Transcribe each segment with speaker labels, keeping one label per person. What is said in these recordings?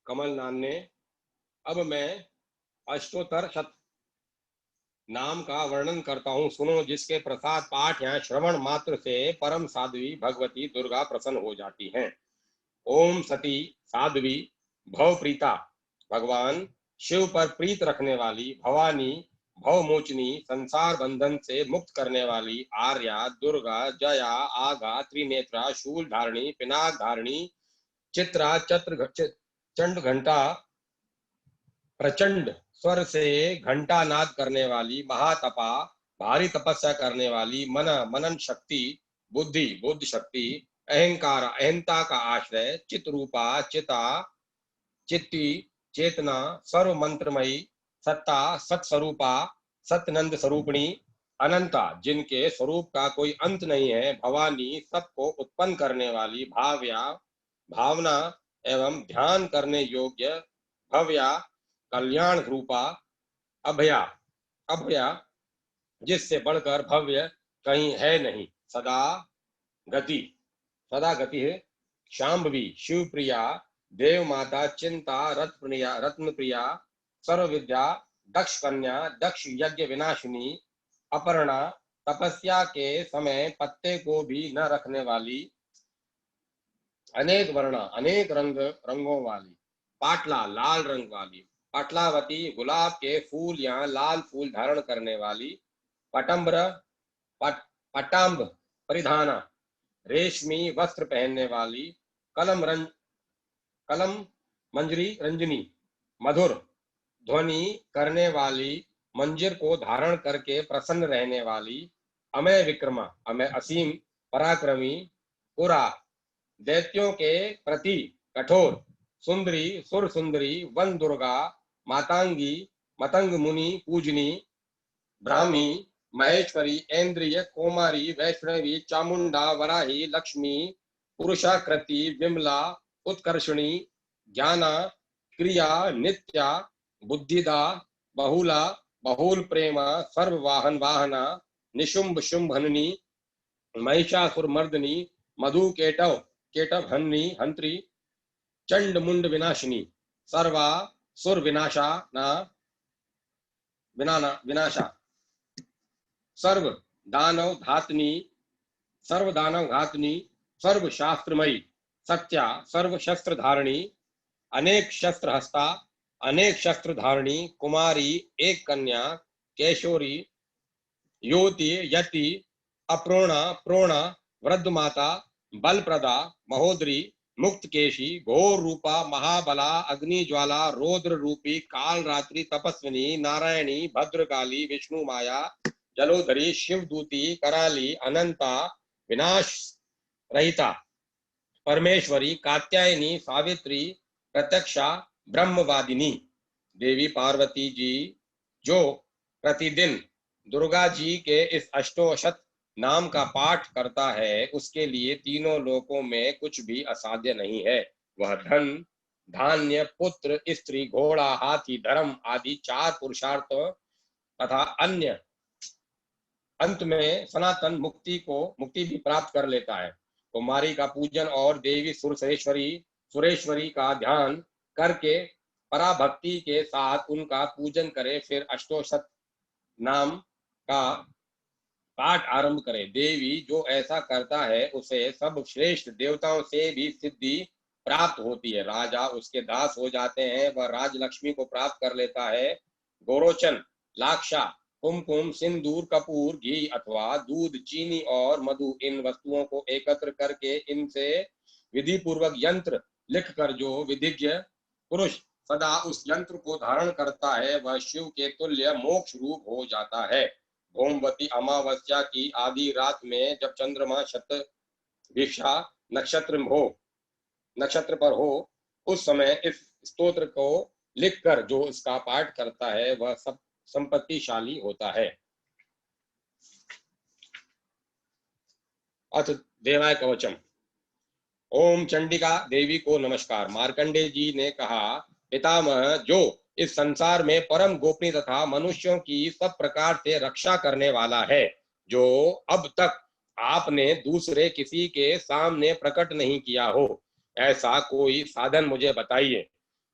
Speaker 1: कमलनाथ ने। अब मैं अष्टोत्तर शत नाम का वर्णन करता हूँ, सुनो, जिसके प्रसाद पाठ या श्रवण मात्र से परम साध्वी भगवती दुर्गा प्रसन्न हो जाती हैं। ओम सती साध्वी भवप्रीता, भगवान शिव पर प्रीत रखने वाली भवानी, भवमोचनी, संसार बंधन से मुक्त करने वाली आर्या, दुर्गा, जया, आगा, त्रिनेत्रा, शूल धारणी, पिनाक धारणी, चित्रा, चंड घंटा, प्रचंड स्वर से घंटा नाद करने वाली महातपा, भारी तपस्या करने वाली मनन शक्ति, बुद्धि बुद्ध शक्ति, अहंकार अहंता का आश्रय, चित रूपा चिता चित्ती चेतना, सर्व मंत्रमयी, सत्ता सत्स्वरूपा, सतनंद स्वरूपिणी, अनंता, जिनके स्वरूप का कोई अंत नहीं है, भवानी, सबको उत्पन्न करने वाली, भाव्या, भावना एवं ध्यान करने योग्य, भव्या, कल्याण रूपा, अभया, अभया, जिससे बढ़कर भव्य कहीं है नहीं, सदा गति, सदा गति है, शांभवी, शिव प्रिया, देव माता, चिंता, रत्न प्रिया, सर्व विद्या, दक्ष कन्या, दक्ष यज्ञ विनाशिनी, अपर्णा, तपस्या के समय पत्ते को भी न रखने वाली, अनेक वर्ण अनेक रंगों वाली, पाटला, लाल रंग वाली, पाटलावती, गुलाब के फूल या लाल फूल धारण करने वाली, पटम्बर, पटाम्ब परिधाना, रेशमी वस्त्र पहनने वाली, कलम मंजरी रंजनी, मधुर ध्वनि करने वाली, मंजिर को धारण करके प्रसन्न रहने वाली, अमय विक्रमा, अमय असीम पराक्रमी, पुरा, दैत्यों के प्रति कठोर, सुंदरी, सुर सुंदरी, वन दुर्गा, मातांगी, मतंग मुनि पूजनी, ब्राह्मी, महेश्वरी, ऐन्द्रिय, कोमारी, वैष्णवी, चामुंडा, वराही, लक्ष्मी, पुरुषाकृति, विमला, उत्कर्षणी, ज्ञाना, क्रिया, नित्या, बुद्धिदा, बहुला, बहुल प्रेमा, सर्व वाहन वाहना, निशुंभ शुंभननी, महिषासुर मर्दनी, मधु केटव केटव हन्नी हंत्री, चंड मुंड विनाशिनी, सर्वा सुर विनाशा ना विनाशा, सर्व दानव घातनी, सर्व दानव घातनी, सर्व शास्त्रमयी, सत्या, सर्व शस्त्र धारणी, अनेक शस्त्र हस्ता, अनेक शस्त्र धारणी, कुमारी, एक कन्या, केशोरी, योति, यति, अप्रोणा, प्रोणा, वृद्ध माता, बलप्रदा, महोदरी, मुक्तकेशी, घोर रूपा, महाबला, अग्नि ज्वाला, रौद्र रूपी, काल रात्रि, तपस्विनी, नारायणी, भद्रकाली, विष्णु माया, जलोधरी, शिवदूती, कराली, अनंता, विनाश रहिता, परमेश्वरी, कात्यायनी, सावित्री, प्रत्यक्षा, ब्रह्मवादिनी, देवी पार्वती जी जो प्रतिदिन दुर्गा जी के इस अष्टोशत नाम का पाठ करता है, उसके लिए तीनों लोकों में कुछ भी असाध्य नहीं है। वह धन, धान्य, पुत्र, स्त्री, घोड़ा, हाथी, धर्म आदि चार पुरुषार्थ तथा अन्य अंत में सनातन मुक्ति भी प्राप्त कर लेता है। कुमारी का पूजन और देवी सुरेश्वरी का ध्यान करके पराभक्ति के साथ उनका पूजन करे, फिर अष्टोशत नाम का पाठ आरंभ करे। देवी जो ऐसा करता है उसे सब श्रेष्ठ देवताओं से भी सिद्धि प्राप्त होती है। राजा उसके दास हो जाते हैं, वह राजलक्ष्मी को प्राप्त कर लेता है। गोरोचन, लाक्षा, कुमकुम, सिंदूर, कपूर, घी अथवा दूध, चीनी और मधु, इन वस्तुओं को एकत्र करके इनसे विधि पूर्वक यंत्र लिखकर जो विधिज्ञ पुरुष सदा उस यंत्र को धारण करता है, वह शिव के तुल्य मोक्ष रूप हो जाता है। भौमवती अमावस्या की आधी रात में जब चंद्रमा शतभिषा नक्षत्र पर हो, उस समय इस स्तोत्र को लिखकर जो इसका पाठ करता है वह सब संपत्तिशाली होता है। अथ देवाय कवचम। ओम चंडिका देवी को नमस्कार। मार्कंडेय जी ने कहा, पितामह, जो इस संसार में परम गोपनीय तथा मनुष्यों की सब प्रकार से रक्षा करने वाला है, जो अब तक आपने दूसरे किसी के सामने प्रकट नहीं किया हो, ऐसा कोई साधन मुझे बताइए।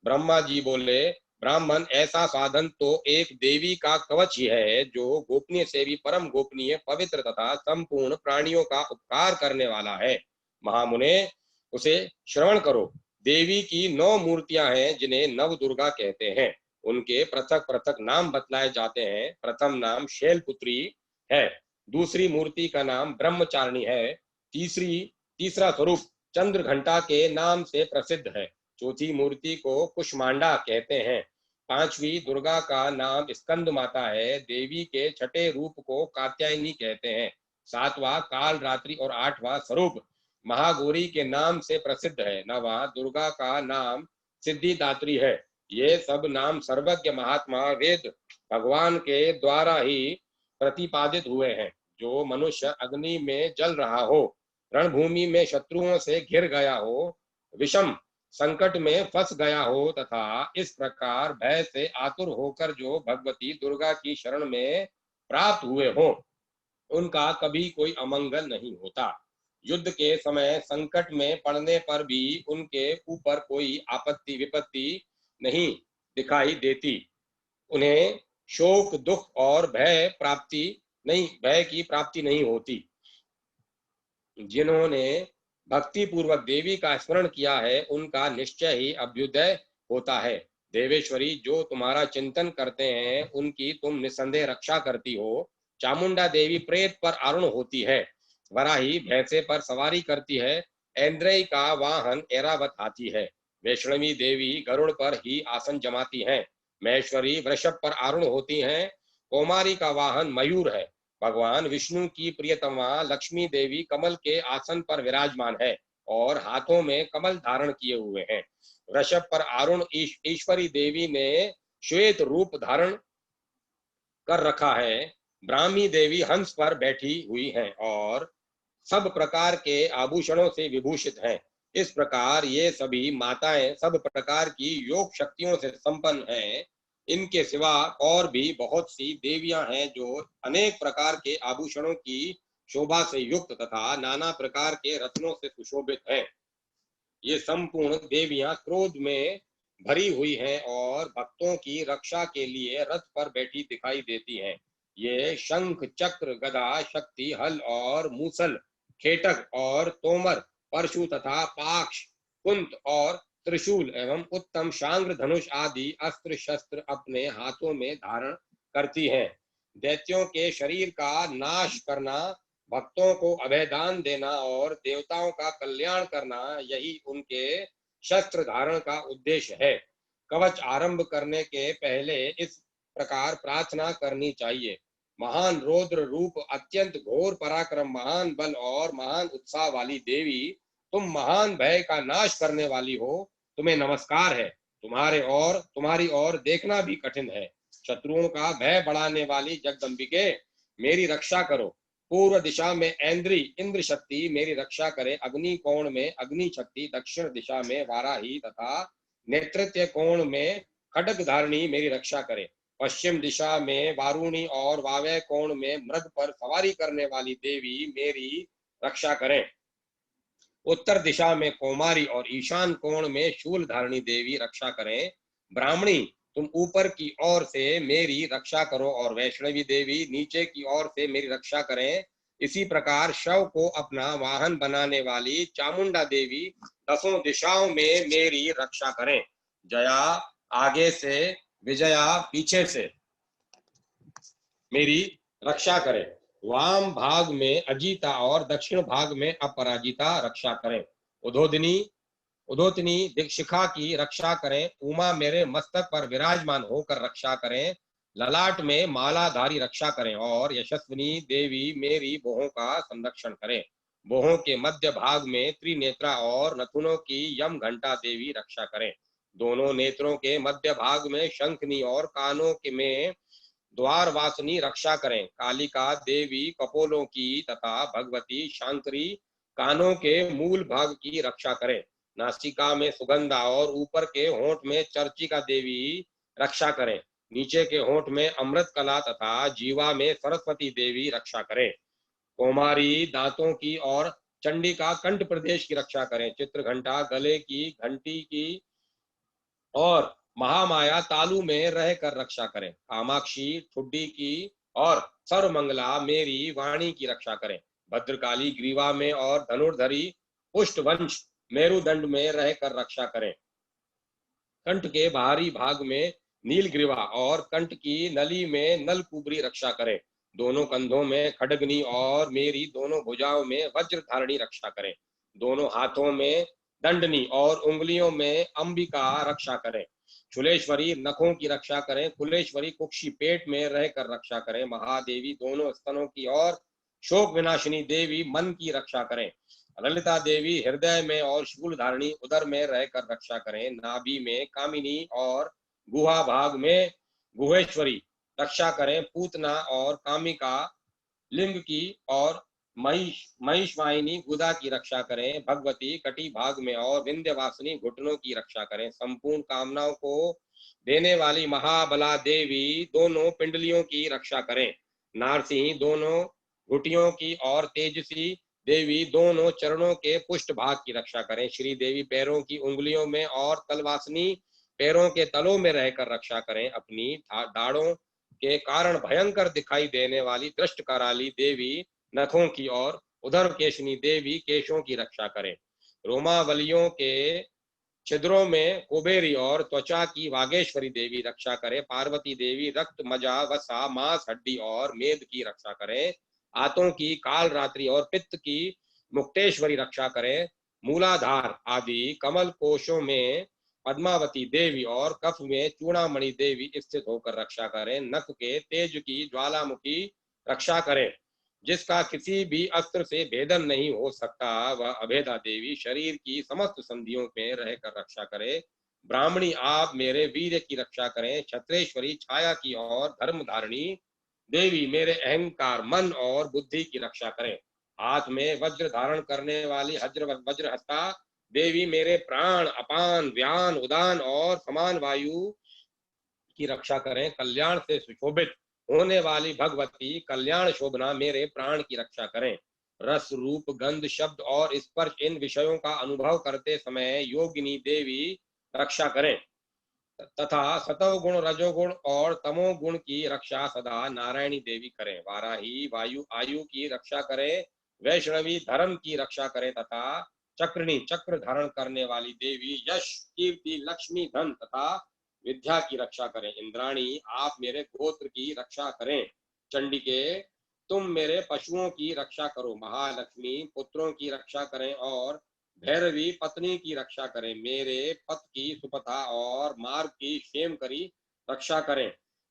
Speaker 1: ब्रह्मा जी बोले, ब्राह्मण, ऐसा साधन तो एक देवी का कवच ही है, जो गोपनीय से भी परम गोपनीय, पवित्र तथा संपूर्ण प्राणियों का उपकार करने वाला है। महामुने, उसे श्रवण करो। देवी की 9 मूर्तियां हैं, जिन्हें नव दुर्गा कहते हैं। उनके पृथक पृथक नाम बतलाए जाते हैं। प्रथम नाम शैलपुत्री है, दूसरी मूर्ति का नाम ब्रह्मचारिणी है, तीसरा स्वरूप चंद्र घंटा के नाम से प्रसिद्ध है, चौथी मूर्ति को कुष्मांडा कहते हैं, पांचवी दुर्गा का नाम स्कंद माता है, देवी के छठे रूप को कात्यायनी कहते हैं, सातवां काल रात्रि और आठवां स्वरूप महागौरी के नाम से प्रसिद्ध है, नवा दुर्गा का नाम सिद्धिदात्री है। ये सब नाम सर्वज्ञ महात्मा वेद भगवान के द्वारा ही प्रतिपादित हुए हैं। जो मनुष्य अग्नि में जल रहा हो, रणभूमि में शत्रुओं से घिर गया हो, विषम संकट में फंस गया हो तथा इस प्रकार भय से आतुर होकर जो भगवती दुर्गा की शरण में प्राप्त हुए हो, उनका कभी कोई अमंगल नहीं होता। युद्ध के समय संकट में पड़ने पर भी उनके ऊपर कोई आपत्ति विपत्ति नहीं दिखाई देती। उन्हें शोक दुख और भय की प्राप्ति नहीं होती। जिन्होंने भक्ति पूर्वक देवी का स्मरण किया है, उनका निश्चय ही अभ्युदय होता है। देवेश्वरी, जो तुम्हारा चिंतन करते हैं, उनकी तुम निसंदेह रक्षा करती हो। चामुंडा देवी प्रेत पर आरूढ़ होती है, वराही भैंसे पर सवारी करती है, ऐन्द्रय का वाहन ऐरावत हाथी है, वैष्णवी देवी गरुड़ पर ही आसन जमाती हैं, महेश्वरी वृषभ पर आरूढ़ होती हैं, कौमारी का वाहन मयूर है, भगवान विष्णु की प्रियतमा लक्ष्मी देवी कमल के आसन पर विराजमान है और हाथों में कमल धारण किए हुए हैं। वृषभ पर आरूढ़ ईश्वरी देवी ने श्वेत रूप धारण कर रखा है। ब्राह्मी देवी हंस पर बैठी हुई हैं और सब प्रकार के आभूषणों से विभूषित हैं। इस प्रकार ये सभी माताएं सब प्रकार की योग शक्तियों से संपन्न हैं। इनके सिवा और भी बहुत सी देवियां हैं, जो अनेक प्रकार के आभूषणों की शोभा से युक्त तथा नाना प्रकार के रत्नों से सुशोभित हैं। ये संपूर्ण देवियां क्रोध में भरी हुई हैं और भक्तों की रक्षा के लिए रथ पर बैठी दिखाई देती हैं। ये शंख चक्र गदा शक्ति हल और मूसल खेटक और तोमर परशु तथा पाक्ष कुंत और त्रिशूल एवं उत्तम शांग्र धनुष आदि अस्त्र शस्त्र अपने हाथों में धारण करती हैं। दैत्यों के शरीर का नाश करना, भक्तों को अभयदान देना और देवताओं का कल्याण करना, यही उनके शस्त्र धारण का उद्देश्य है। कवच आरंभ करने के पहले इस प्रकार प्रार्थना करनी चाहिए। महान रौद्र रूप, अत्यंत घोर पराक्रम, महान बल और महान उत्साह वाली देवी, तुम महान भय का नाश करने वाली हो, तुम्हें नमस्कार है। तुम्हारी ओर देखना भी कठिन है। शत्रुओं का भय बढ़ाने वाली जगदम्बिके, मेरी रक्षा करो। पूर्व दिशा में इंद्र शक्ति मेरी रक्षा करे, अग्नि कोण में अग्नि शक्ति, दक्षिण दिशा में वाराही तथा नेतृत्व कोण में खड्ग धारणी मेरी रक्षा करे, पश्चिम दिशा में वारुणी और वावय कोण में मृग पर सवारी करने वाली देवी मेरी रक्षा करें, उत्तर दिशा में कौमारी और ईशान कोण में शूल धारणी देवी रक्षा करें। ब्राह्मणी, तुम ऊपर की ओर से मेरी रक्षा करो और वैष्णवी देवी नीचे की ओर से मेरी रक्षा करें। इसी प्रकार शव को अपना वाहन बनाने वाली चामुंडा देवी दसों दिशाओं में मेरी रक्षा करें। जया आगे से, विजया पीछे से मेरी रक्षा करें। वाम भाग में अजीता और दक्षिण भाग में अपराजिता रक्षा करें। उदोतनी शिखा की रक्षा करें। उमा मेरे मस्तक पर विराजमान होकर रक्षा करें। ललाट में मालाधारी रक्षा करें और यशस्विनी देवी मेरी बोहों का संरक्षण करें। बोहों के मध्य भाग में त्रिनेत्रा और नथुनों की यम घंटा देवी रक्षा करें। दोनों नेत्रों के मध्य भाग में शंखनी और कानों के में द्वार वासनी रक्षा करें। कालिका देवी कपोलों की तथा भगवती शांकरी कानों के मूल भाग की रक्षा करें। नासिका में सुगंधा और ऊपर के होंठ में चर्चिका देवी रक्षा करें। नीचे के होंठ में अमृत कला तथा जीवा में सरस्वती देवी रक्षा करें। कौमारी दांतों की और चंडिका कंठ प्रदेश की रक्षा करें। चित्रघंटा गले की घंटी की और महामाया तालु में रह कर रक्षा करें। कामाक्षी ठुड्डी की और सर्वमंगला मेरी वाणी की रक्षा करें। भद्रकाली ग्रीवा में और धनुर्धरी पुष्टवंश मेरुदंड में रह कर रक्षा करें। कंठ के बाहरी भाग में नीलग्रीवा और कंठ की नली में नलकुबरी रक्षा करें। दोनों कंधों में खड्गनी और मेरी दोनों भुजाओं में वज्र धारणी रक्षा करें। दोनों हाथों में दंडनी और उंगलियों में अंबिका रक्षा करें। चुलेश्वरी नखों की रक्षा करें। कुलेश्वरी कुक्षी पेट में रहकर रक्षा करें। महादेवी दोनों स्तनों की और शोक विनाशिनी देवी मन की रक्षा करें। ललिता देवी हृदय में और शूल धारणी उदर में रहकर रक्षा करें। नाभि में कामिनी और गुहा भाग में गुहेश्वरी रक्षा करें। पूतना और कामिका लिंग की और महिषवाहिनी गुदा की रक्षा करें। भगवती कटी भाग में और विंध्यवासिनी घुटनों की रक्षा करें। संपूर्ण कामनाओं को देने वाली महाबला देवी दोनों पिंडलियों की रक्षा करें। नारसिंह दोनों घुटियों की और तेजसी देवी दोनों चरणों के पुष्ट भाग की रक्षा करें। श्री देवी पैरों की उंगलियों में और तलवासनी पैरों के तलों में रहकर रक्षा करें। अपनी दाढ़ों के कारण भयंकर दिखाई देने वाली दृष्ट कराली देवी नखों की और उधर केशनी देवी केशों की रक्षा करें। रोमावलियों के छिद्रों में कुबेरी और त्वचा की वागेश्वरी देवी रक्षा करें। पार्वती देवी रक्त मजा वसा मांस हड्डी और मेद की रक्षा करें। आंतों की काल रात्रि और पित्त की मुक्तेश्वरी रक्षा करें। मूलाधार आदि कमल कोशों में पद्मावती देवी और कफ में चूड़ामणि देवी स्थित होकर रक्षा करें। नख के तेज की ज्वालामुखी रक्षा करें। जिसका किसी भी अस्त्र से भेदन नहीं हो सकता, वह अभेदा देवी शरीर की समस्त संधियों में रहकर रक्षा करे। ब्राह्मणी आप मेरे वीर्य की रक्षा करें। छत्रेश्वरी छाया की और धर्म धारणी देवी मेरे अहंकार मन और बुद्धि की रक्षा करें। हाथ में वज्र धारण करने वाली वज्र हस्ता देवी मेरे प्राण अपान व्यान उदान और समान वायु की रक्षा करें। कल्याण से सुशोभित होने वाली भगवती कल्याण शोभना मेरे प्राण की रक्षा करें। रस रूप गंध शब्द और स्पर्श इन विषयों का अनुभव करते समय योगिनी देवी रक्षा करें तथा सतव गुण रजोगुण और तमो गुण की रक्षा सदा नारायणी देवी करें। वाराही वायु आयु की रक्षा करें। वैष्णवी धर्म की रक्षा करें तथा चक्रणी चक्र धारण करने वाली देवी यश कीर्ति लक्ष्मी धन तथा विद्या की रक्षा करें। इंद्राणी आप मेरे गोत्र की रक्षा करें। चंडिके तुम मेरे पशुओं की रक्षा करो। महालक्ष्मी पुत्रों की रक्षा करें और भैरवी पत्नी की रक्षा करें। मेरे पथ की सुपथा और मार्ग की क्षेम करी रक्षा करें।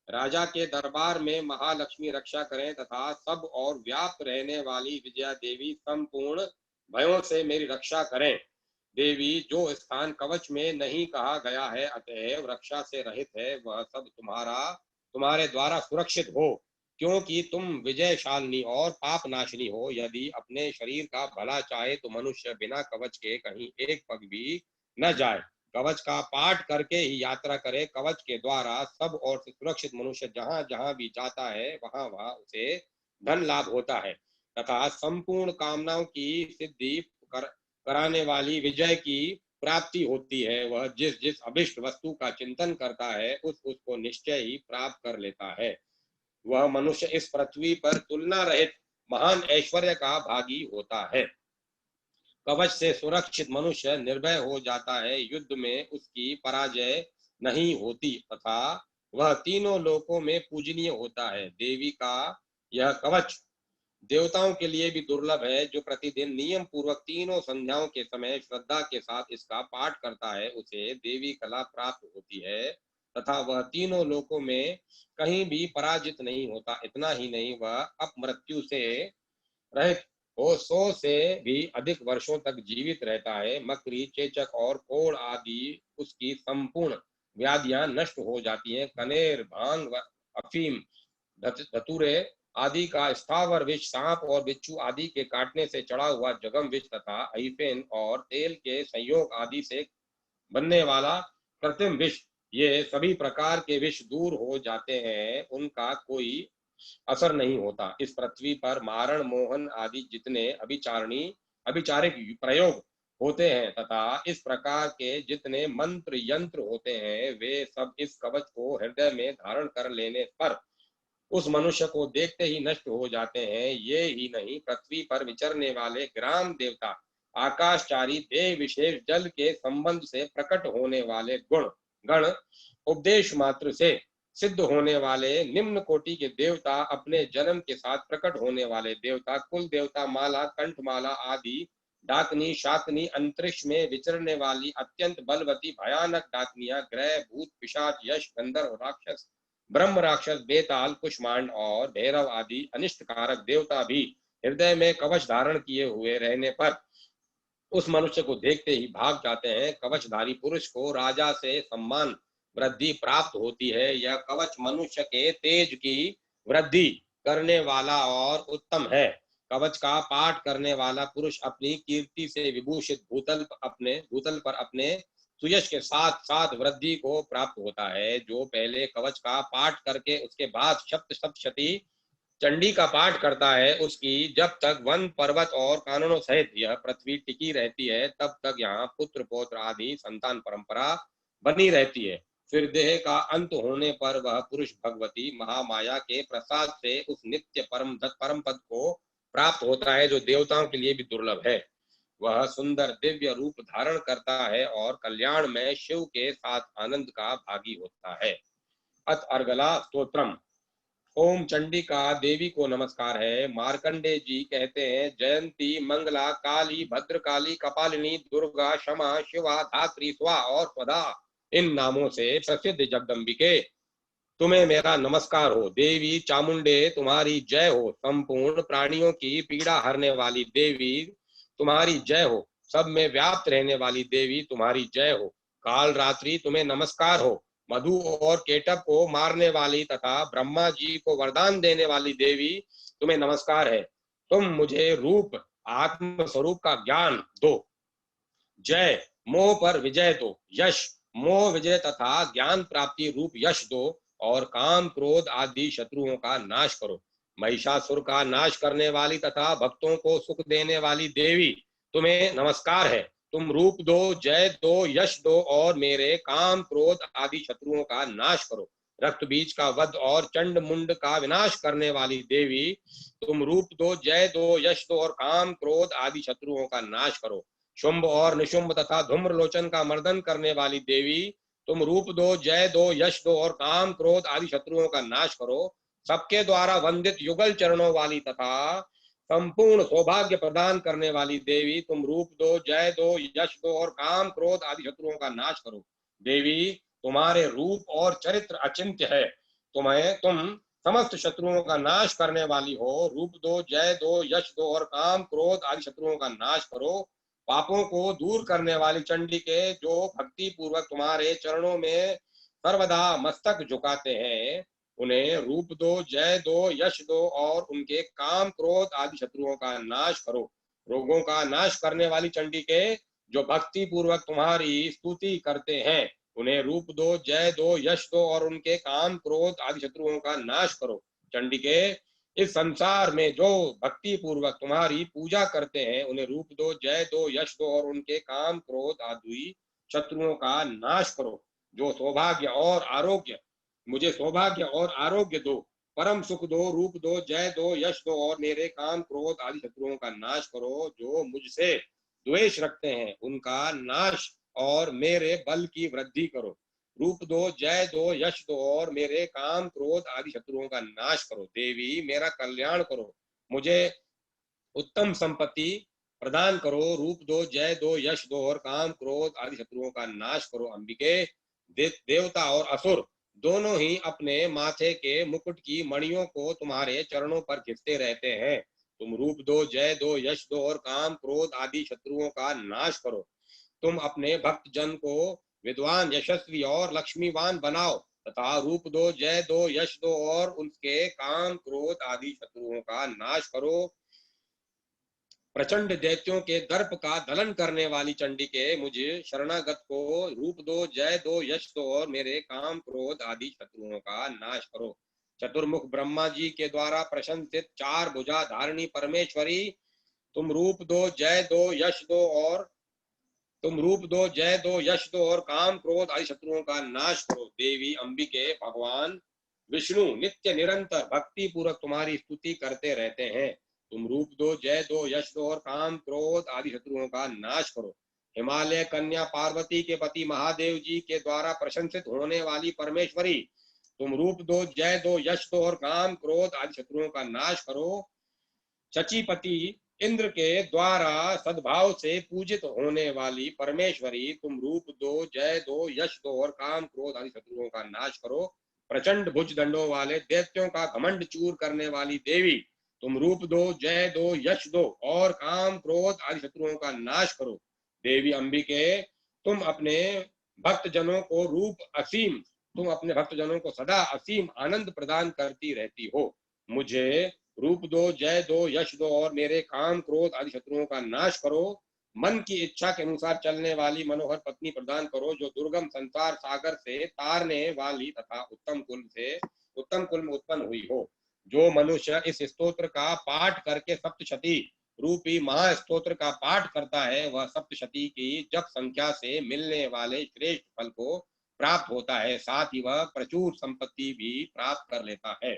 Speaker 1: राजा के दरबार में महालक्ष्मी रक्षा करें तथा सब और व्याप्त रहने वाली विजया देवी संपूर्ण भयों से मेरी रक्षा करें। देवी जो स्थान कवच में नहीं कहा गया है अतएव रक्षा से रहित है, वह सब तुम्हारे द्वारा सुरक्षित हो, क्योंकि तुम विजयशालिनी और पाप नाशिनी हो। यदि अपने शरीर का भला चाहे तो मनुष्य बिना कवच के कहीं एक पग भी न जाए। कवच का पाठ करके ही यात्रा करे। कवच के द्वारा सब और से सुरक्षित मनुष्य जहां जहां भी जाता है वहां वहां उसे धन लाभ होता है तथा संपूर्ण कामनाओं की सिद्धि कराने वाली विजय की प्राप्ति होती है। वह जिस जिस अभिष्ट वस्तु का चिंतन करता है उसको निश्चय ही प्राप्त कर लेता है। वह मनुष्य इस पृथ्वी पर तुलना रहित महान ऐश्वर्य का भागी होता है। कवच से सुरक्षित मनुष्य निर्भय हो जाता है। युद्ध में उसकी पराजय नहीं होती तथा वह तीनों लोकों में पूजनीय होता है। देवी का यह कवच देवताओं के लिए भी दुर्लभ है। जो प्रतिदिन नियम पूर्वक तीनों संध्याओं के समय श्रद्धा के साथ इसका पाठ करता है उसे देवी कला प्राप्त होती है तथा वह तीनों लोकों में कहीं भी पराजित नहीं होता। इतना ही नहीं, वह अपमृत्यु से रहित हो 100 से भी अधिक वर्षों तक जीवित रहता है। मकरी चेचक और कोढ़ आदि उसकी संपूर्ण व्याधियां नष्ट हो जाती हैं। कनेर भांग अफीम धतूरे आदि का स्थावर विष सांप और बिच्छू आदि के काटने से चढ़ा हुआ जगम विष तथा अहिफेन और तेल के संयोग आदि से बनने वाला कृत्रिम विष, ये सभी प्रकार के विष दूर हो जाते हैं, उनका कोई असर नहीं होता। इस पृथ्वी पर मारण मोहन आदि जितने अभिचारिक प्रयोग होते हैं तथा इस प्रकार के जितने मंत्र यंत्र होते हैं वे सब इस कवच को हृदय में धारण कर लेने पर उस मनुष्य को देखते ही नष्ट हो जाते हैं। ये ही नहीं, पृथ्वी पर विचरने वाले ग्राम देवता, आकाशचारी देव विशेष, जल के संबंध से प्रकट होने वाले गुण गण, उपदेश मात्र से सिद्ध होने वाले निम्न कोटि के देवता, अपने जन्म के साथ प्रकट होने वाले देवता, कुल देवता, माला, कंठमाला आदि डाकनी, शाकनी, अंतरिक्ष में विचरने वाली अत्यंत बलवती भयानक डाकनियां, ग्रह, भूत, पिशाच, यश, गंधर्व, राक्षस, ब्रह्म, राक्षस, बेताल, कुष्मांड और भैरव आदि अनिष्ट कारक देवता भी हृदय में कवच धारण किए हुए रहने पर उस मनुष्य को देखते ही भाग जाते हैं। कवचधारी पुरुष को राजा से सम्मान वृद्धि प्राप्त होती है। यह कवच मनुष्य के तेज की वृद्धि करने वाला और उत्तम है। कवच का पाठ करने वाला पुरुष अपनी कीर्ति से विभूषित भूतल पर अपने सुयश के साथ साथ वृद्धि को प्राप्त होता है। जो पहले कवच का पाठ करके उसके बाद सप्त सप्तशती चंडी का पाठ करता है, उसकी जब तक वन पर्वत और कानूनों सहित यह पृथ्वी टिकी रहती है तब तक यहाँ पुत्र पौत्र आदि संतान परंपरा बनी रहती है। फिर देह का अंत होने पर वह पुरुष भगवती महामाया के प्रसाद से उस नित्य परम पद को प्राप्त होता है जो देवताओं के लिए भी दुर्लभ है। वह सुंदर दिव्य रूप धारण करता है और कल्याण में शिव के साथ आनंद का भागी होता है। अत अर्गला स्तोत्रम। ओम चंडिका देवी को नमस्कार है। मार्कंडे जी कहते हैं, जयंती, मंगला, काली, भद्रकाली, कपालिनी, दुर्गा, क्षमा, शिवा, धात्री, स्वा और स्वधा इन नामों से प्रसिद्ध जगदम्बिके, तुम्हें मेरा नमस्कार हो। देवी चामुंडे तुम्हारी जय हो। संपूर्ण प्राणियों की पीड़ा हरने वाली देवी तुम्हारी जय हो। सब में व्याप्त रहने वाली देवी तुम्हारी जय हो। काल रात्रि तुम्हें नमस्कार हो। मधु और केटक को मारने वाली तथा ब्रह्मा जी को वरदान देने वाली देवी तुम्हें नमस्कार है। तुम मुझे रूप आत्म स्वरूप का ज्ञान दो। जय, मोह पर विजय दो। यश, मोह विजय तथा ज्ञान प्राप्ति रूप यश दो। और काम क्रोध आदि शत्रुओं का नाश करो। महिषासुर का नाश करने वाली तथा भक्तों को सुख देने वाली देवी तुम्हें नमस्कार है। तुम रूप दो, जय दो, यश दो और मेरे काम क्रोध आदि शत्रुओं का नाश करो। रक्त बीज का वध और चंड मुंड का विनाश करने वाली देवी तुम रूप दो, जय दो, यश दो और काम क्रोध आदि शत्रुओं का नाश करो। शुंभ और निशुंभ तथा धूम्रलोचन का मर्दन करने वाली देवी तुम रूप दो, जय दो, यश दो और काम क्रोध आदि शत्रुओं का नाश करो। सबके द्वारा वंदित युगल चरणों वाली तथा संपूर्ण सौभाग्य प्रदान करने वाली देवी तुम रूप दो, जय दो, यश दो और काम क्रोध आदि शत्रुओं का नाश करो। देवी तुम्हारे रूप और चरित्र अचिंत्य है। तुम समस्त शत्रुओं का नाश करने वाली हो। रूप दो, जय दो, यश दो और काम क्रोध आदि शत्रुओं का नाश करो। पापों को दूर करने वाली चंडी के जो भक्ति पूर्वक तुम्हारे चरणों में सर्वदा मस्तक झुकाते हैं, उन्हें रूप दो, जय दो, यश दो और उनके काम क्रोध आदि शत्रुओं का नाश करो। रोगों का नाश करने वाली चंडी के जो भक्ति पूर्वक तुम्हारी स्तुति करते हैं, उन्हें रूप दो, जय दो, यश दो और उनके काम क्रोध आदि शत्रुओं का नाश करो। चंडी के इस संसार में जो भक्ति पूर्वक तुम्हारी पूजा करते हैं, उन्हें रूप दो, जय दो, यश दो और उनके काम क्रोध आदि शत्रुओं का नाश करो। जो सौभाग्य और आरोग्य मुझे सौभाग्य और आरोग्य दो, परम सुख दो, रूप दो, जय दो, यश दो और मेरे काम क्रोध आदि शत्रुओं का नाश करो। जो मुझसे द्वेष रखते हैं उनका नाश और मेरे बल की वृद्धि करो। रूप दो, जय दो, यश दो और मेरे काम क्रोध आदि शत्रुओं का नाश करो। देवी मेरा कल्याण करो, मुझे उत्तम संपत्ति प्रदान करो। रूप दो, जय दो, यश दो और काम क्रोध आदि शत्रुओं का नाश करो। अंबिके, देवता और असुर दोनों ही अपने माथे के मुकुट की मणियों को तुम्हारे चरणों पर घिसते रहते हैं। तुम रूप दो, जय दो, यश दो और काम क्रोध आदि शत्रुओं का नाश करो। तुम अपने भक्त जन को विद्वान, यशस्वी और लक्ष्मीवान बनाओ तथा रूप दो, जय दो, यश दो और उनके काम क्रोध आदि शत्रुओं का नाश करो। प्रचंड दैत्यों के दर्प का दलन करने वाली चंडी के मुझे शरणागत को रूप दो, जय दो, यश दो और मेरे काम क्रोध आदि शत्रुओं का नाश करो। चतुर्मुख ब्रह्मा जी के द्वारा प्रशंसित चार भुजा धारिणी परमेश्वरी तुम रूप दो, जय दो, यश दो और तुम रूप दो, जय दो, यश दो और काम क्रोध आदि शत्रुओं का नाश करो। देवी अंबिके भगवान विष्णु नित्य निरंतर भक्ति पूर्वक तुम्हारी स्तुति करते रहते हैं। तुम रूप दो, जय दो, यश दो और काम क्रोध आदि शत्रुओं का नाश करो। हिमालय कन्या पार्वती के पति महादेव जी के द्वारा प्रशंसित होने वाली परमेश्वरी, तुम रूप दो, जय दो, यश दो और काम क्रोध आदि शत्रुओं का नाश करो। शचीपति इंद्र के द्वारा सद्भाव से पूजित होने वाली परमेश्वरी, तुम रूप दो, जय दो, यश दो और काम क्रोध आदि शत्रुओं का नाश करो। प्रचंड भुज दंडों वाले दैत्यों का घमंड चूर करने वाली देवी, तुम रूप दो, जय दो, यश दो और काम क्रोध आदि शत्रुओं का नाश करो। देवी अंबिके, तुम अपने भक्तजनों को रूप असीम, तुम अपने भक्तजनों को सदा असीम आनंद प्रदान करती रहती हो। मुझे रूप दो, जय दो, यश दो और मेरे काम क्रोध आदि शत्रुओं का नाश करो। मन की इच्छा के अनुसार चलने वाली मनोहर पत्नी प्रदान करो, जो दुर्गम संसार सागर से तारने वाली तथा उत्तम कुल में उत्पन्न हुई हो। जो मनुष्य इस स्तोत्र का पाठ करके सप्तशती रूपी महास्तोत्र का पाठ करता है, वह सप्तशती की जप संख्या से मिलने वाले श्रेष्ठ फल को प्राप्त होता है, साथ ही वह प्रचुर संपत्ति भी प्राप्त कर लेता है।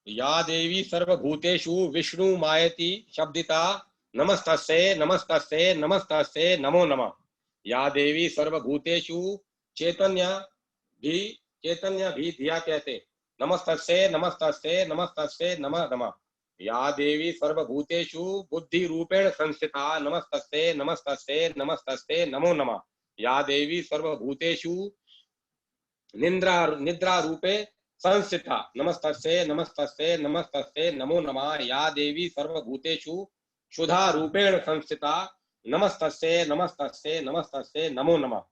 Speaker 1: या देवी सर्वभूतेषु विष्णु मायति शब्दिता, नमस्तस्ये नमस्तस्ये नमस्तस्ये नमो नमः। या देवी सर्वभूतेषु चैतन्य भी धिया कहते, नमस्तस्ये नमस्तस्ये नमस्तस्ये नमः नमः। या देवी सर्वभूतेषु बुद्धि रूपेण संस्थिता, नमस्तस्ये नमस्तस्ये नमस्तस्ये नमो नमः। या देवी सर्वभूतेषु निद्रा रूपे संस्थिता, नमस्तस्ये नमस्तस्ये नमस्तस्ये नमो नमः। या देवी सर्वभूतेषु शुद्धा रूपेण संस्थिता, नमस्तस्ये नमस्तस्ये नमस्तस्ये नमो नमः।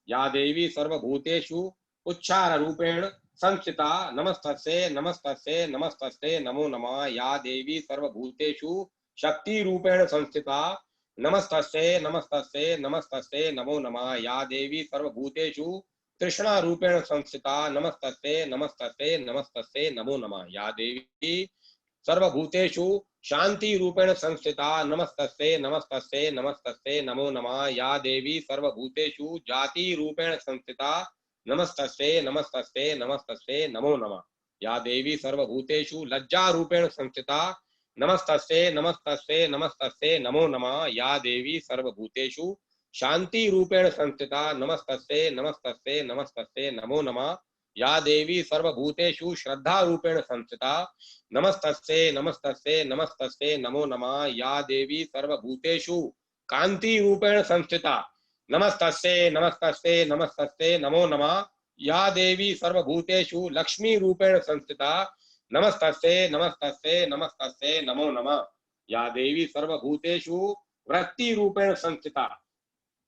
Speaker 1: या देवी सर्वभूतेषु उच्चार रूपेण संस्थिता, नमस्तस्ये नमस्तस्ये नमस्तस्ये नमो नमः। या देवी सर्वभूतेषु शक्ति रूपेण संस्थिता, नमस्तस्ये नमस्तस्ये नमस्तस्ये नमो नमः। या देवी सर्वभूतेषु तृष्णा रूपेण संस्थिता, नमस्तस्ये नमस्तस्ये नमस्तस्ये नमो नमः। या देवी सर्वभूतेषु शांति रूपेण संस्थिता, नमस्तस्ये नमस्तस्ये नमस्तस्ये नमो नमः। या देवी सर्वभूतेषु जाति रूपेण संस्थिता, नमस्तस्ये नमस्तस्ये नमस्तस्ये नमो नमः। या देवी सर्वभूतेषु लज्जा रूपेण संस्थिता, नमस्तस्ये नमस्तस्ये नमस्तस्ये नमो नमः। या देवी सर्वभूतेषु शांति रूपेण संस्थिता, नमस्तस्ये नमस्तस्ये नमस्तस्ये नमो नमः। या देवी सर्वभूतेषु श्रद्धा रूपेण संस्थिता, नमस्तस्ये नमस्तस्ये नमस्तस्ये नमो नमः। या देवी सर्वभूतेषु कांति रूपेण संस्थिता, नमस्तस्ये नमस्तस्ये नमस्तस्ये नमो नमः। या देवी सर्वभूतेषु लक्ष्मी रूपेण संस्थिता, नमस्तस्ये नमस्तस्ये नमस्तस्ये नमो नमः। या देवी सर्वभूतेषु वृत्ति रूपेण संस्थिता,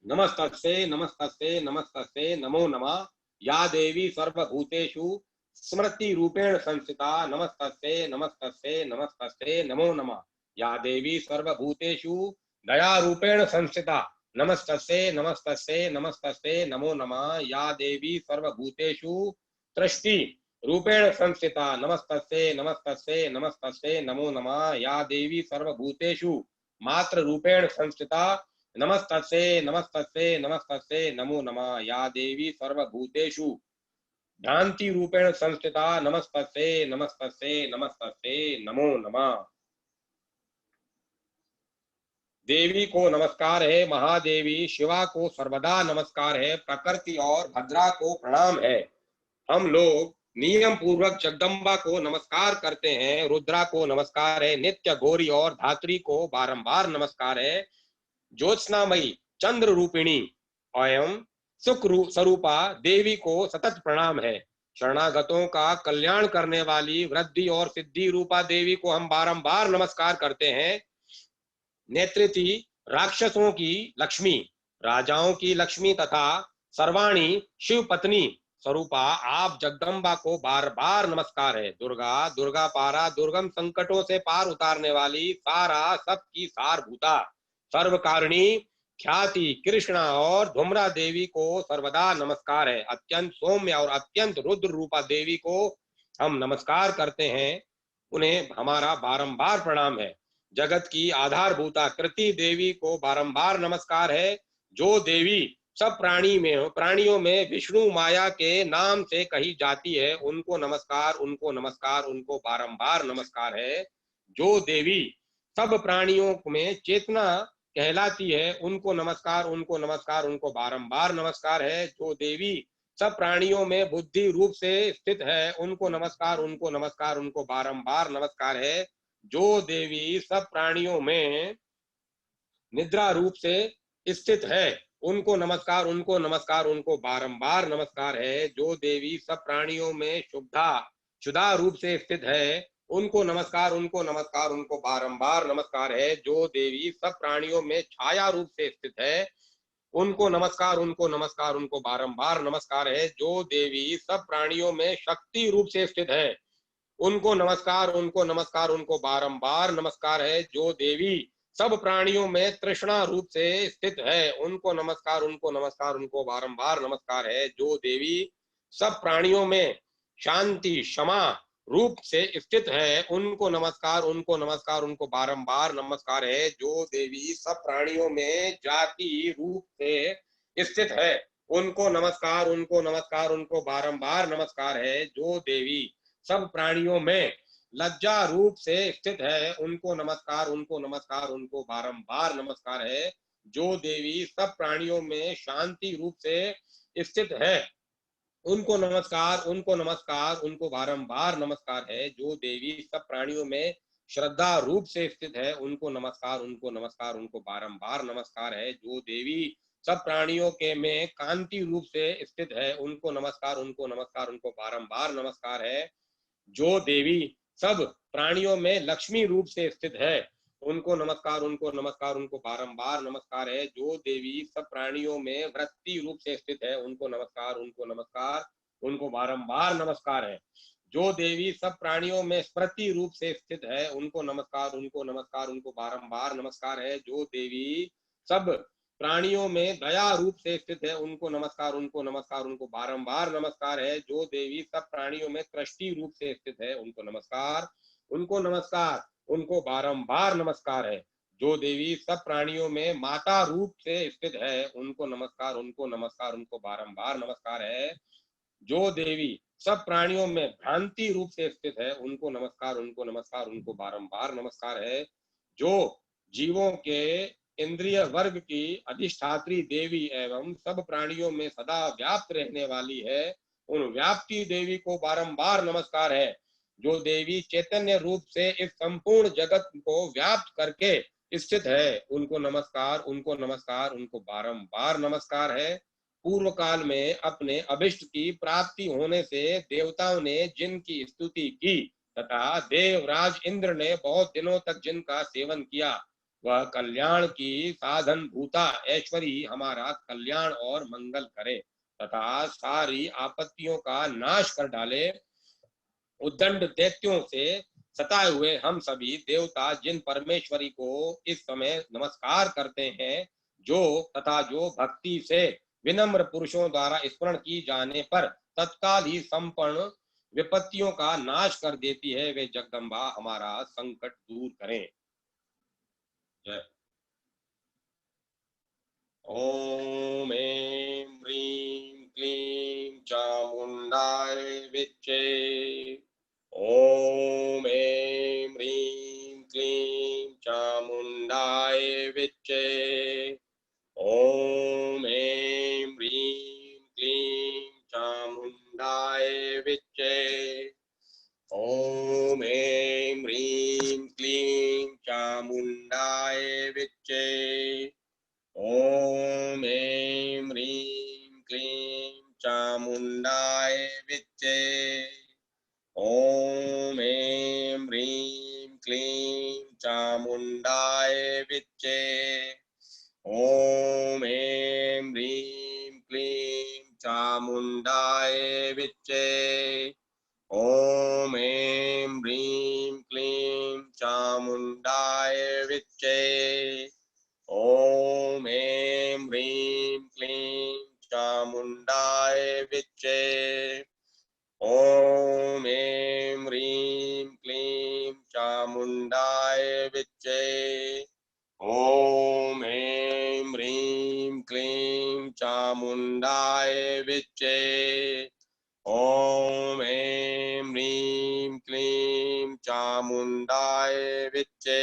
Speaker 1: नमस्तस्ये नमस्तस्ये नमस्तस्ये नमो नमः। या देवी सर्वभूतेषु स्मृति रूपेण संस्थिता, नमस्तस्ये नमस्तस्ये नमस्तस्ये नमो नमः। या देवी सर्वभूतेषु दया रूपेण संस्थिता, नमस्तस्ये नमस्तस्ये नमस्तस्ये नमो नमः। या देवी सर्वभूतेषु दृष्टि रूपेण संस्थिता, नमस्तस्ये नमस्तस्ये नमस्तस्ये नमो नमः। या देवी सर्वभूतेषु मात्र रूपेण संस्थिता, नमस्तस्ये नमस्तस्ये नमस्तस्ये नमो नमः। या देवी सर्वभूतेषु भ्रांति रूपेण संस्थिता, नमस्तस्ये नमस्तस्ये नमस्तस्ये नमो नमः। देवी को नमस्कार है, महादेवी शिवा को सर्वदा नमस्कार है, प्रकृति और भद्रा को प्रणाम है। हम लोग नियम पूर्वक जगदम्बा को नमस्कार करते हैं, रुद्रा को नमस्कार है, नित्य गौरी और धात्री को बारंबार नमस्कार है, ज्योत्सनामयी चंद्र रूपिणी एवं सुख स्वरूपा देवी को सतत प्रणाम है। शरणागतों का कल्याण करने वाली वृद्धि और सिद्धि रूपा देवी को हम बारंबार नमस्कार करते हैं। नेत्रिति राक्षसों की लक्ष्मी, राजाओं की लक्ष्मी तथा सर्वाणी शिव पत्नी स्वरूपा आप जगदम्बा को बार बार नमस्कार है। दुर्गा, दुर्गा पारा, दुर्गम संकटों से पार उतारने वाली, सारा सबकी सारभूता, सर्वकारिणी ख्याति कृष्णा और धुम्रा देवी को सर्वदा नमस्कार है। अत्यंत सौम्य और अत्यंत रुद्र रूपा देवी को हम नमस्कार करते हैं, उन्हें हमारा बारंबार प्रणाम है। जगत की आधारभूता कृति देवी को बारंबार नमस्कार है। जो देवी सब प्राणियों में विष्णु माया के नाम से कही जाती है, उनको नमस्कार, उनको नमस्कार, उनको बारंबार नमस्कार है। जो देवी सब प्राणियों में चेतना कहलाती है, उनको नमस्कार, उनको नमस्कार, उनको बारंबार नमस्कार है। जो देवी सब प्राणियों में बुद्धि रूप से स्थित है, उनको नमस्कार, उनको नमस्कार, उनको बारंबार नमस्कार है। जो देवी सब प्राणियों में निद्रा रूप से स्थित है, उनको नमस्कार, उनको नमस्कार, उनको बारंबार नमस्कार है। जो देवी सब प्राणियों में शुद्धा रूप से स्थित है, उनको नमस्कार, उनको नमस्कार, उनको बारंबार नमस्कार है। जो देवी सब प्राणियों में छाया रूप से स्थित है, उनको नमस्कार, उनको नमस्कार, उनको बारंबार नमस्कार है। जो देवी सब प्राणियों में शक्ति रूप से स्थित है, उनको नमस्कार, उनको नमस्कार, उनको बारंबार नमस्कार है। जो देवी सब प्राणियों में तृष्णा रूप से स्थित है, उनको नमस्कार, उनको नमस्कार, उनको बारंबार नमस्कार है। जो देवी सब प्राणियों में शांति क्षमा रूप से स्थित है, उनको नमस्कार, उनको नमस्कार, उनको बारंबार नमस्कार है। जो देवी सब प्राणियों में जाति रूप से स्थित है, उनको नमस्कार, उनको नमस्कार, उनको बारंबार नमस्कार है। जो देवी सब प्राणियों में लज्जा रूप से स्थित है, उनको नमस्कार, उनको नमस्कार, उनको बारंबार नमस्कार है। जो देवी सब प्राणियों में शांति रूप से स्थित है, उनको नमस्कार, उनको नमस्कार, उनको बारंबार नमस्कार है। जो देवी सब प्राणियों में श्रद्धा रूप से स्थित है, उनको नमस्कार, उनको नमस्कार, उनको बारंबार नमस्कार है। जो देवी सब प्राणियों के में कांति रूप से स्थित है, उनको नमस्कार, उनको नमस्कार, उनको बारंबार नमस्कार है। जो देवी सब प्राणियों में लक्ष्मी रूप से स्थित है, उनको नमस्कार, उनको नमस्कार, उनको बारंबार नमस्कार है। जो देवी सब प्राणियों में वृत्ति रूप से स्थित है, उनको नमस्कार, उनको नमस्कार, उनको बारंबार नमस्कार है। जो देवी सब प्राणियों में स्मृति रूप से स्थित है, उनको नमस्कार, उनको नमस्कार, उनको बारंबार नमस्कार है। जो देवी सब प्राणियों में दया रूप से स्थित है, उनको नमस्कार, उनको नमस्कार, उनको बारंबार नमस्कार है। जो देवी सब प्राणियों में कृष्टि रूप से स्थित है, उनको नमस्कार, उनको नमस्कार, उनको बारंबार नमस्कार है। जो देवी सब प्राणियों में माता रूप से स्थित है, उनको नमस्कार, उनको नमस्कार, उनको बारंबार नमस्कार है। जो देवी सब प्राणियों में भ्रांति रूप से स्थित है, उनको नमस्कार, उनको नमस्कार, उनको बारंबार नमस्कार है। जो जीवों के इंद्रिय वर्ग की अधिष्ठात्री देवी एवं सब प्राणियों में सदा व्याप्त रहने वाली है, उन व्याप्ति देवी को बारंबार नमस्कार है। जो देवी चैतन्य रूप से इस संपूर्ण जगत को व्याप्त करके स्थित है, उनको नमस्कार, उनको नमस्कार, उनको बारंबार नमस्कार है। पूर्व काल में अपने अभिष्ट की प्राप्ति होने से देवताओं ने जिनकी स्तुति की तथा देवराज इंद्र ने बहुत दिनों तक जिनका सेवन किया, वह कल्याण की साधन भूता ऐश्वरी हमारा कल्याण और मंगल करे तथा सारी आपत्तियों का नाश कर डाले। उद्दंड दैत्यों से सताए हुए हम सभी देवता जिन परमेश्वरी को इस समय नमस्कार करते हैं, जो भक्ति से विनम्र पुरुषों द्वारा स्मरण की जाने पर तत्काल ही संपन्न विपत्तियों का नाश कर देती है, वे जगदम्बा हमारा संकट दूर करें। जय। ओम ऐं ह्रीं क्लीं चामुंडाय विच्चे। ओम ऐं ह्रीं क्लीं चामुंडाय विच्चे। ओम ऐं ह्रीं क्लीं चामुंडाय विच्चे। ओम ऐं ह्रीं क्लीं चामुंडाय विच्चे। ओम ऐं ह्रीं क्लीं चामुंडाय विच्चे। ॐ ऐं ह्रीं क्लीं चामुण्डाय विच्चे। ॐ ऐं ह्रीं क्लीं चामुण्डाय विच्चे। ॐ ऐं ह्रीं क्लीं चामुण्डाय विच्चे। ॐ ऐं ह्रीं क्लीं चामुण्डाय विच्चे। ॐ ऐं ह्रीं क्लीं चामुण्डाय विच्चे। ॐ ऐं ह्रीं क्लीं चामुण्डाय विच्चे।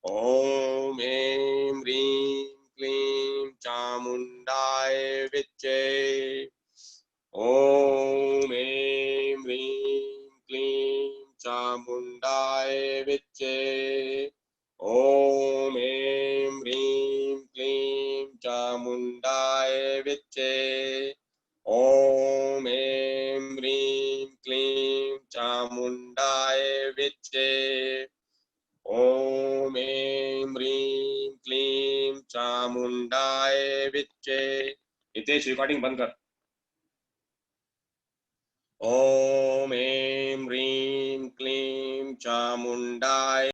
Speaker 1: ॐ ऐं ह्रीं क्लीं चामुण्डाय विच्चे। ॐ ऐं ह्रीं क्लीं चामुण्डाय विच्चे। ॐ ऐं ह्रीं क्लीं चामुण्डाय विच्चे। ॐ ऐं ह्रीं क्लीं चामुण्डाय विच्चे। ॐ ऐं ह्रीं क्लीं चामुण्डाय विच्चे। हितेश रिकॉर्डिंग बंद कर। ॐ ऐं ह्रीं क्लीं चामुण्डाय